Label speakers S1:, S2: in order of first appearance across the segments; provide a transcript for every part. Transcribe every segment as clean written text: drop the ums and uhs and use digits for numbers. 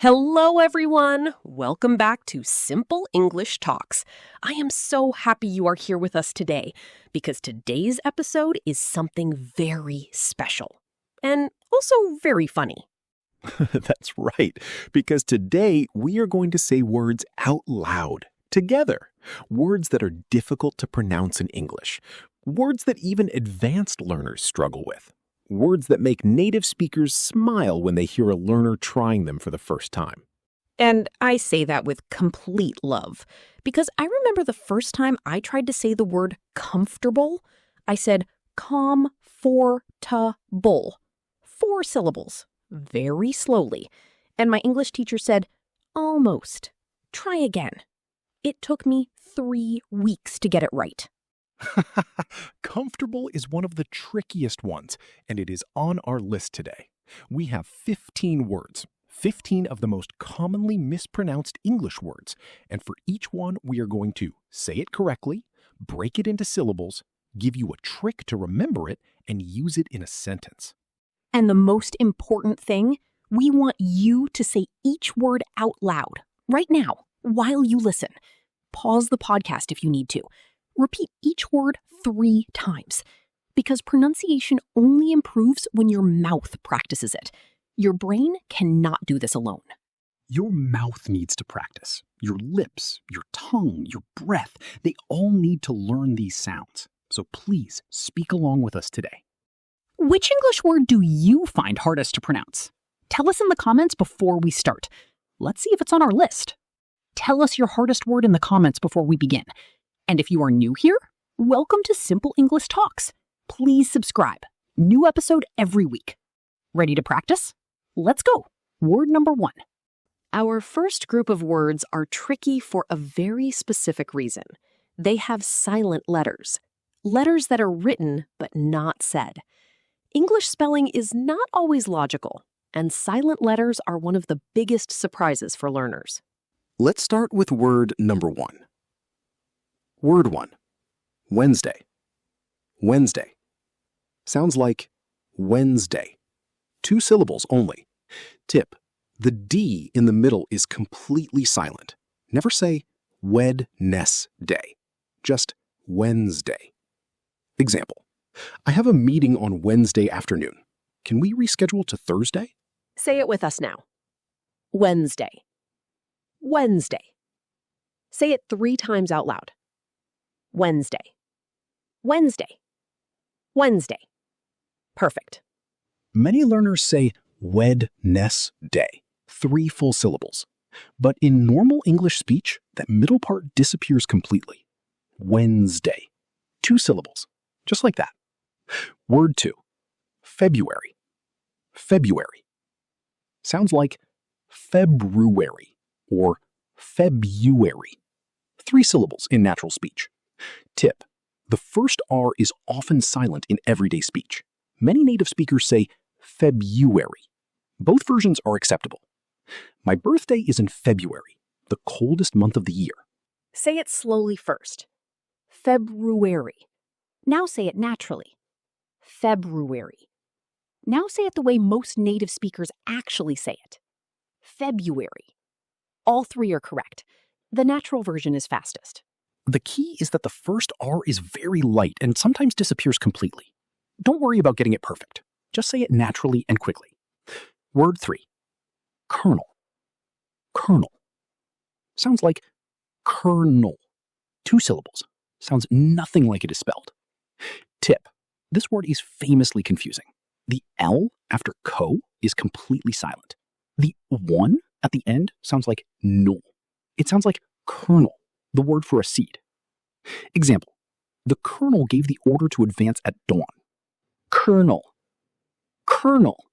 S1: Hello, everyone. Welcome back to Simple English Talks. I am so happy you are here with us today because today's episode is something very special and also very funny.
S2: That's right, because today we are going to say words out loud, together. Words that are difficult to pronounce in English. Words that even advanced learners struggle with. Words that make native speakers smile when they hear a learner trying them for the first time.
S1: And I say that with complete love because I remember the first time I tried to say the word comfortable, I said com-FOR-ta-ble. 4 syllables, very slowly. And my English teacher said, almost. Try again. It took me 3 weeks to get it right.
S2: Comfortable is one of the trickiest ones, and it is on our list today. We have 15 words, 15 of the most commonly mispronounced English words, and for each one we are going to say it correctly, break it into syllables, give you a trick to remember it, and use it in a sentence.
S1: And the most important thing, we want you to say each word out loud, right now, while you listen. Pause the podcast if you need to. Repeat each word 3 times, because pronunciation only improves when your mouth practices it. Your brain cannot do this alone.
S3: Your mouth needs to practice. Your lips, your tongue, your breath, they all need to learn these sounds. So please speak along with us today. Which English word do you find hardest to pronounce? Tell us in the comments before we start. Let's see if it's on our list. Tell us your hardest word in the comments before we begin. And if you are new here, welcome to Simple English Talks. Please subscribe. New episode every week. Ready to practice? Let's go. Word number 1.
S1: Our first group of words are tricky for a very specific reason. They have silent letters. Letters that are written but not said. English spelling is not always logical, and silent letters are one of the biggest surprises for learners.
S2: Let's start with word number 1. Word 1. Wednesday. Wednesday. Sounds like Wednesday. 2 syllables only. Tip: the D in the middle is completely silent. Never say Wednesday. Just Wednesday. Example: I have a meeting on Wednesday afternoon. Can we reschedule to Thursday?
S1: Say it with us now. Wednesday. Wednesday. Say it 3 times out loud. Wednesday. Wednesday. Wednesday. Perfect.
S3: Many learners say Wednesday, 3 full syllables. But in normal English speech, that middle part disappears completely. Wednesday, 2 syllables, just like that. Word 2. February. February. Sounds like February or FEB-yoo-ery. 3 syllables in natural speech. Tip: the first R is often silent in everyday speech. Many native speakers say FEB-yoo-ery. Both versions are acceptable. My birthday is in February, the coldest month of the year.
S1: Say it slowly first. February. Now say it naturally. February. Now say it the way most native speakers actually say it. February. All 3 are correct. The natural version is fastest.
S3: The key is that the first R is very light and sometimes disappears completely. Don't worry about getting it perfect. Just say it naturally and quickly. Word 3. Kernel. Kernel. Sounds like kernel. 2 syllables. Sounds nothing like it is spelled. Tip: this word is famously confusing. The L after co is completely silent. The 1 at the end sounds like null. It sounds like kernel, the word for a seed. Example: the colonel gave the order to advance at dawn. Colonel. Colonel.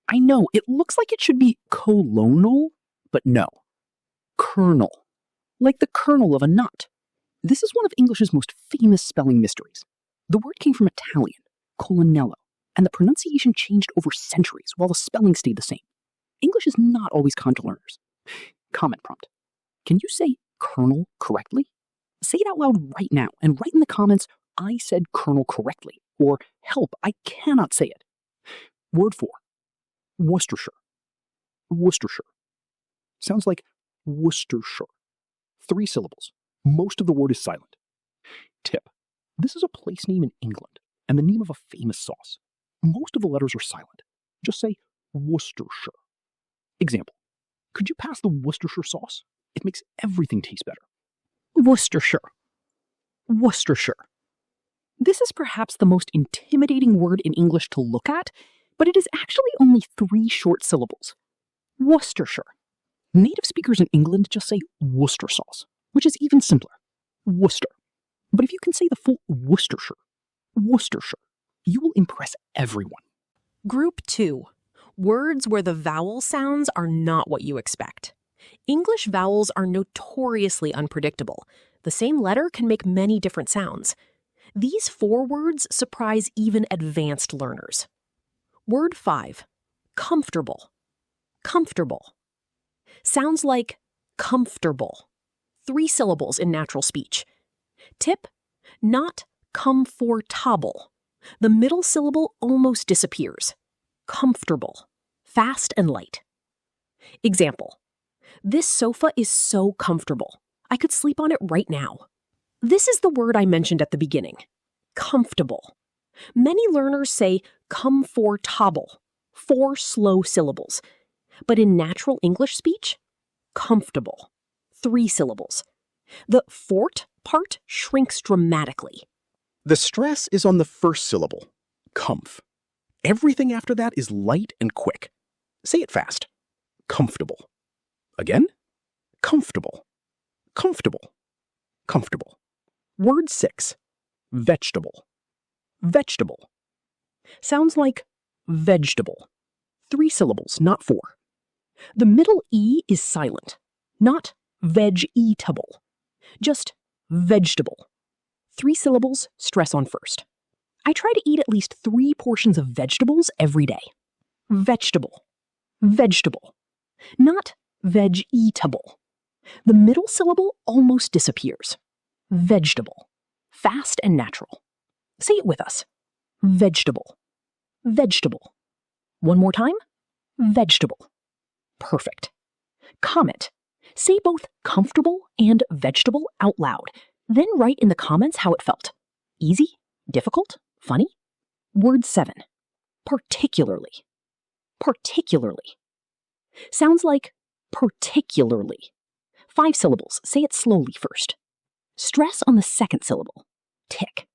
S3: I know, it looks like it should be colonel, but no. Kernel. Like the kernel of a nut. This is one of English's most famous spelling mysteries. The word came from Italian, colonnello, and the pronunciation changed over centuries while the spelling stayed the same. English is not always kind to learners. Comment prompt: can you say kernel correctly? Say it out loud right now and write in the comments, I said kernel correctly, or help, I cannot say it. Word 4. Worcestershire. Worcestershire. Sounds like Worcestershire. 3 syllables. Most of the word is silent. Tip. This is a place name in England and the name of a famous sauce. Most of the letters are silent. Just say Worcestershire. Example. Could you pass the Worcestershire sauce? It makes everything taste better.
S1: Worcestershire. Worcestershire. This is perhaps the most intimidating word in English to look at, but it is actually only 3 short syllables. Worcestershire. Native speakers in England just say Worcester sauce, which is even simpler. Worcester. But if you can say the full Worcestershire, Worcestershire, you will impress everyone.
S4: Group 2. Words where the vowel sounds are not what you expect. English vowels are notoriously unpredictable. The same letter can make many different sounds. These 4 words surprise even advanced learners. Word 5. Comfortable. Comfortable. Sounds like comfortable. 3 syllables in natural speech. Tip, not com-FOR-ta-ble. The middle syllable almost disappears. Comfortable. Fast and light. Example. This sofa is so comfortable. I could sleep on it right now. This is the word I mentioned at the beginning. Comfortable. Many learners say com-FOR-ta-ble. 4 slow syllables. But in natural English speech, comfortable. 3 syllables. The fort part shrinks dramatically.
S3: The stress is on the first syllable, comf. Everything after that is light and quick. Say it fast. Comfortable. Again. Comfortable. Comfortable. Comfortable. Word 6. Vegetable. Vegetable. Sounds like vegetable. 3 syllables, not 4. The middle E is silent, not VEJ-ta-ble. Just vegetable. 3 syllables, stress on first. I try to eat at least 3 portions of vegetables every day. Vegetable. Vegetable. Not VEJ-ta-ble. The middle syllable almost disappears. Vegetable. Fast and natural. Say it with us. Vegetable. Vegetable. One more time. Vegetable. Perfect. Comment. Say both comfortable and vegetable out loud. Then write in the comments how it felt. Easy? Difficult? Funny? Word 7. Particularly. Particularly. Sounds like particularly. 5 syllables. Say it slowly first. Stress on the second syllable. Tick.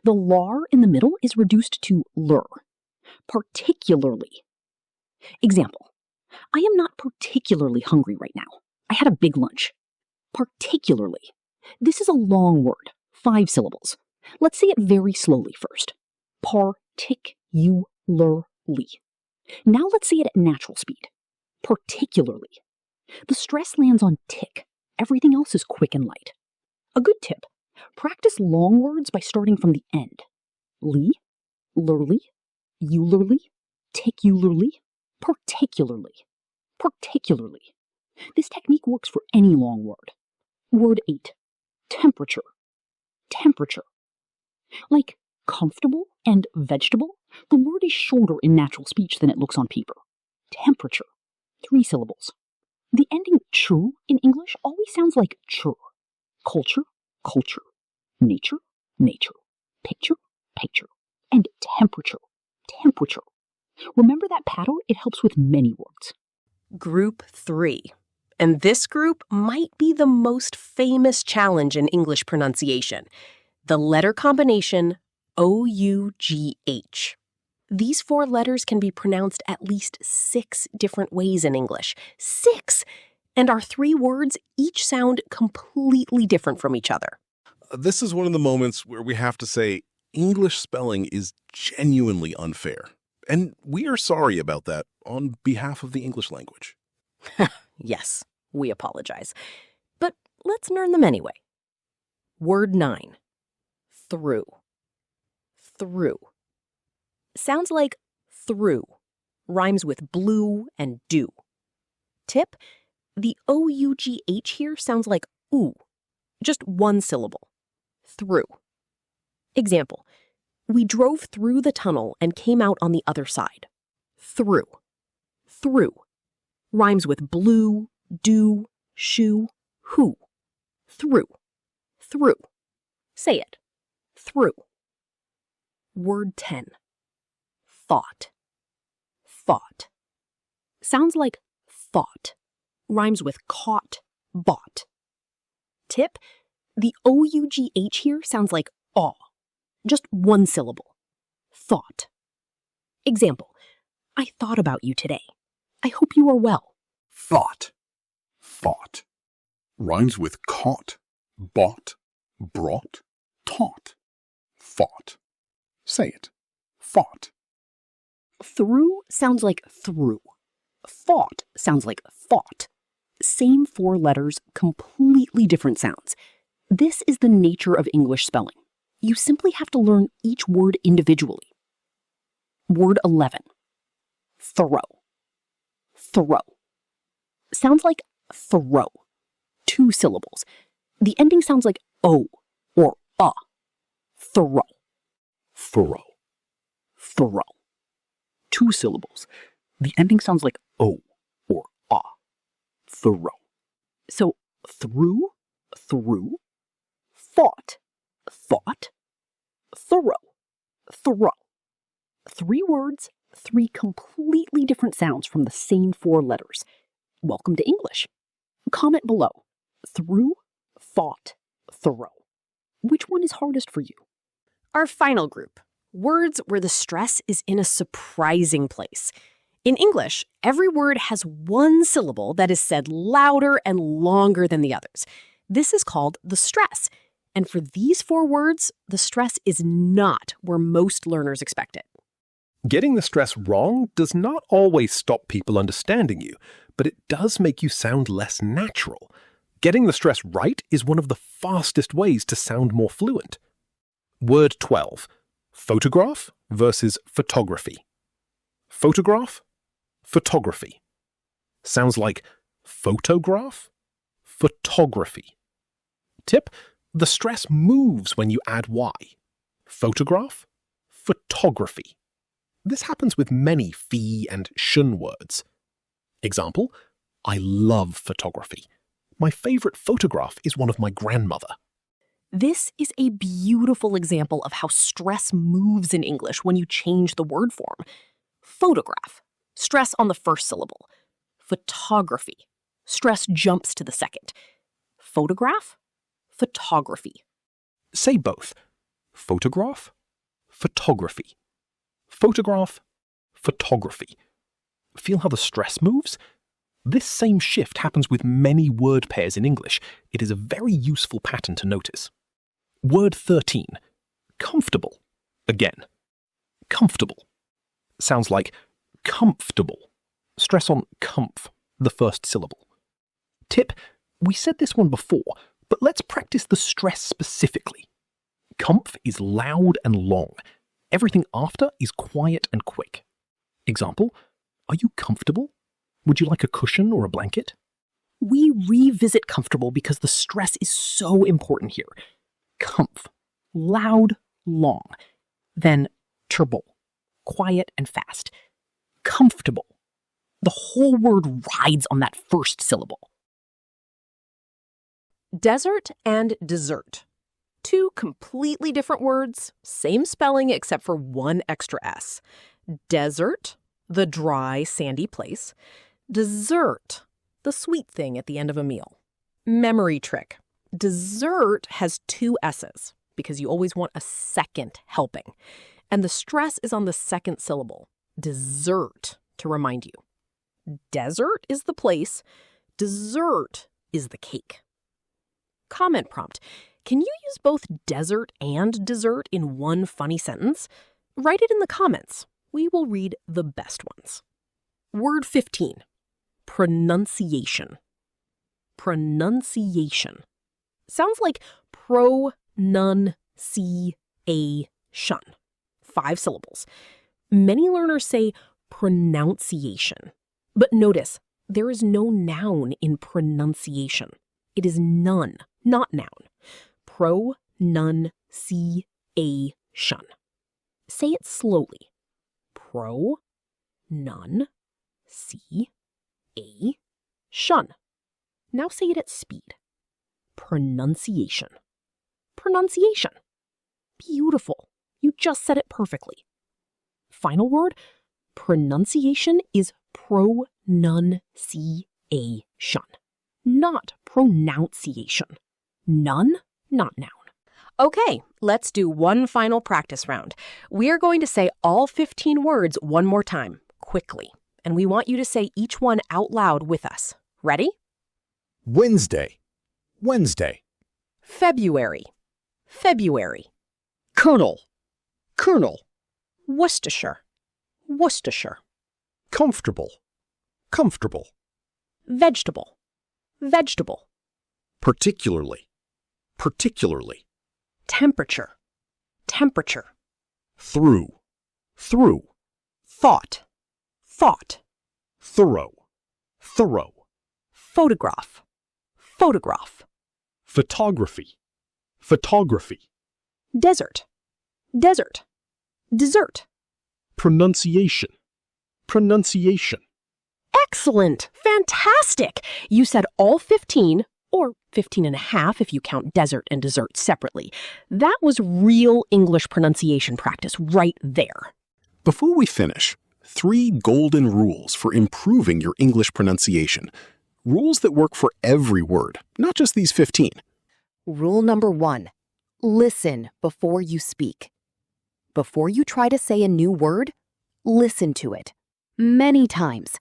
S3: The lar in the middle is reduced to ler. Particularly. Example. I am not particularly hungry right now. I had a big lunch. Particularly. This is a long word. 5 syllables. Let's say it very slowly first. Per-TIK-yoo-ler-lee. Now let's say it at natural speed. Particularly. The stress lands on tick. Everything else is quick and light. A good tip. Practice long words by starting from the end. Lee, ler-lee, you-ler-lee, TIK-yoo-ler-lee, particularly. Particularly. This technique works for any long word. Word 8. Temperature. Temperature. Like comfortable and vegetable, the word is shorter in natural speech than it looks on paper. Temperature. 3 syllables. The ending "-cher" in English always sounds like "-cher." Culture, culture. Nature, nature. Picture, picture. And temperature, temperature. Remember that pattern? It helps with many words.
S4: Group 3. And this group might be the most famous challenge in English pronunciation. The letter combination OUGH. These 4 letters can be pronounced at least 6 different ways in English. 6! And our 3 words each sound completely different from each other.
S5: This is one of the moments where we have to say English spelling is genuinely unfair. And we are sorry about that on behalf of the English language.
S4: Yes, we apologize. But let's learn them anyway. Word 9. THROO. THROO. Sounds like through. Rhymes with blue and do. Tip, the OUGH here sounds like ooh. Just 1 syllable. Through. Example, we drove through the tunnel and came out on the other side. Through. Through. Rhymes with blue,
S1: do, shoo, who. Through, through. Say it, through. Word 10. Thought, thought. Sounds like thought. Rhymes with caught, bought. Tip, the OUGH here sounds like aw. Just one syllable. Thought. Example, I thought about you today. I hope you are well.
S6: Thought, thought. Rhymes with caught, bought, brought, taught. Thought. Say it. Thought.
S1: Through sounds like through. Thought sounds like thought. Same 4 letters, completely different sounds. This is the nature of English spelling. You simply have to learn each word individually. Word 11. Throw. Throw. Sounds like throw. 2 syllables. The ending sounds like o or Throw.
S3: Thorough.
S1: Throw.
S3: 2 syllables. The ending sounds like o or Thorough.
S1: So through, through, thought, thought, thorough, throw. 3 words, 3 completely different sounds from the same 4 letters. Welcome to English. Comment below. Through, thought, thorough. Which one is hardest for you?
S4: Our final group, words where the stress is in a surprising place. In English, every word has one syllable that is said louder and longer than the others. This is called the stress. And for these 4 words, the stress is not where most learners expect it.
S7: Getting the stress wrong does not always stop people understanding you, but it does make you sound less natural. Getting the stress right is one of the fastest ways to sound more fluent. Word 12. Photograph versus photography. Photograph, photography. Sounds like photograph, photography. Tip, the stress moves when you add Y. Photograph, photography. This happens with many phi and shun words. Example, I love photography. My favorite photograph is one of my grandmother.
S1: This is a beautiful example of how stress moves in English when you change the word form. Photograph, stress on the first syllable. Photography, stress jumps to the second. Photograph, photography.
S7: Say both. Photograph, photography. Photograph, photography. Feel how the stress moves? This same shift happens with many word pairs in English. It is a very useful pattern to notice. Word 13. Comfortable. Again. Comfortable. Sounds like comfortable. Stress on comf, the first syllable. Tip, we said this one before, but let's practice the stress specifically. Comf is loud and long. Everything after is quiet and quick. Example, are you comfortable? Would you like a cushion or a blanket?
S1: We revisit comfortable because the stress is so important here. Comf, loud, long. Then ter-ble, quiet and fast. Comfortable. The whole word rides on that first syllable.
S4: Desert and dessert. 2 completely different words, same spelling except for 1 extra S. Desert, the dry, sandy place. Dessert, the sweet thing at the end of a meal. Memory trick. Dessert has 2 S's because you always want a second helping. And the stress is on the second syllable. Dessert, to remind you. Desert is the place. Dessert is the cake. Comment prompt. Can you use both desert and dessert in one funny sentence? Write it in the comments. We will read the best ones. Word 15. Pronunciation. Pronunciation. Sounds like pro-nun-ci-a-shun. 5 syllables. Many learners say pronunciation. But notice, there is no noun in pronunciation. It is none, not noun. Pro-nun-ci-a-shun. Say it slowly. Pro-nun-ci-a-shun. Now say it at speed. Pronunciation. Pronunciation. Beautiful. You just said it perfectly. Final word, pronunciation is pronunciation, not pronunciation. None, not noun. Okay, let's do one final practice round. We are going to say all 15 words one more time, quickly. And we want you to say each one out loud with us. Ready?
S3: Wednesday, Wednesday.
S4: February, February.
S3: Colonel, Colonel.
S4: Worcestershire, Worcestershire.
S3: Comfortable, comfortable.
S4: Vegetable, vegetable.
S3: Particularly, particularly.
S4: Temperature, temperature.
S3: Through, through.
S4: Thought, thought.
S3: Thorough, thorough.
S4: Photograph, photograph.
S3: Photography, photography.
S4: Desert, desert. Dessert.
S3: Pronunciation, pronunciation.
S4: Excellent! Fantastic! You said all 15, or 15 and a half if you count desert and dessert separately. That was real English pronunciation practice right there.
S2: Before we finish, 3 golden rules for improving your English pronunciation. Rules that work for every word, not just these 15.
S1: Rule number 1. Listen before you speak. Before you try to say a new word, listen to it. Many times.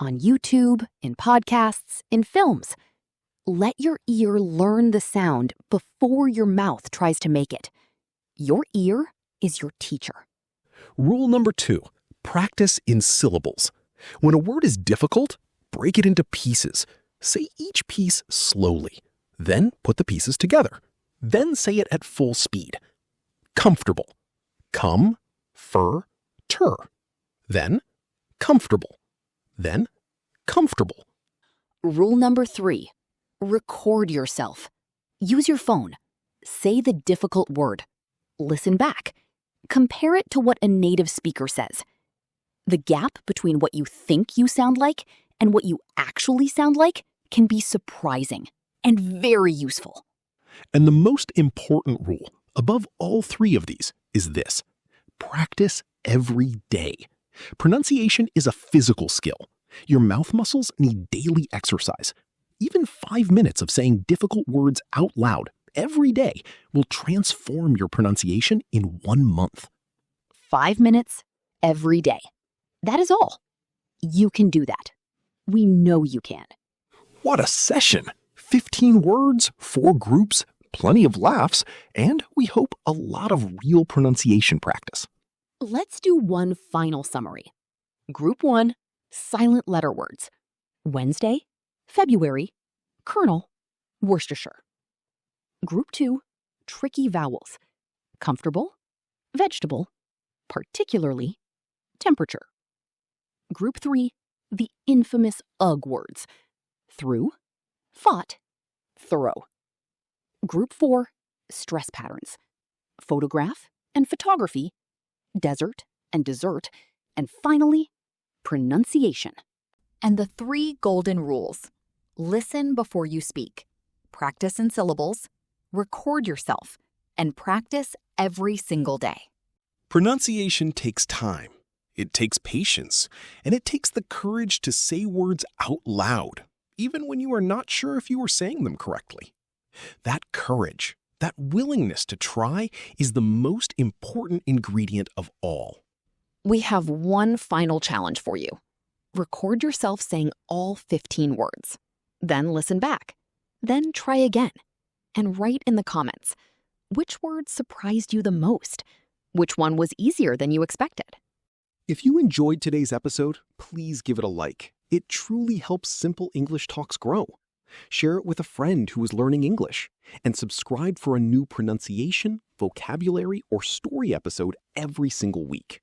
S1: On YouTube, in podcasts, in films. Let your ear learn the sound before your mouth tries to make it. Your ear is your teacher.
S2: Rule number 2. Practice in syllables. When a word is difficult, break it into pieces. Say each piece slowly. Then put the pieces together. Then say it at full speed. Comfortable. Com-FOR-ta-ble. Then comfortable. Then comfortable.
S1: Rule number 3. Record yourself. Use your phone. Say the difficult word. Listen back. Compare it to what a native speaker says. The gap between what you think you sound like and what you actually sound like can be surprising and very useful.
S2: And the most important rule, above all 3 of these, is this. Practice every day. Pronunciation is a physical skill. Your mouth muscles need daily exercise. Even 5 minutes of saying difficult words out loud every day will transform your pronunciation in 1 month.
S1: 5 minutes every day. That is all. You can do that. We know you can.
S2: What a session! 15 words, 4 groups, plenty of laughs, and we hope a lot of real pronunciation practice.
S1: Let's do one final summary. Group 1, silent letter words. Wednesday, February, Colonel, Worcestershire. Group 2, tricky vowels. Comfortable, vegetable, particularly, temperature. Group 3, the infamous ough words. Through, fought, thorough. Group 4, stress patterns. Photograph and photography, desert and dessert, and finally, pronunciation. And the 3 golden rules. Listen before you speak. Practice in syllables. Record yourself. And practice every single day.
S5: Pronunciation takes time. It takes patience. And it takes the courage to say words out loud, even when you are not sure if you are saying them correctly. That courage, that willingness to try, is the most important ingredient of all.
S1: We have one final challenge for you. Record yourself saying all 15 words. Then listen back. Then try again. And write in the comments, which word surprised you the most? Which one was easier than you expected?
S2: If you enjoyed today's episode, please give it a like. It truly helps Simple English Talks grow. Share it with a friend who is learning English, and subscribe for a new pronunciation, vocabulary, or story episode every single week.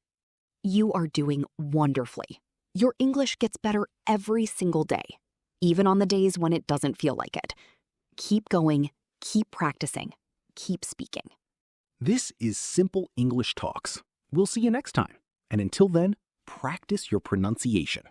S1: You are doing wonderfully. Your English gets better every single day, even on the days when it doesn't feel like it. Keep going, keep practicing, keep speaking.
S2: This is Simple English Talks. We'll see you next time. And until then, practice your pronunciation.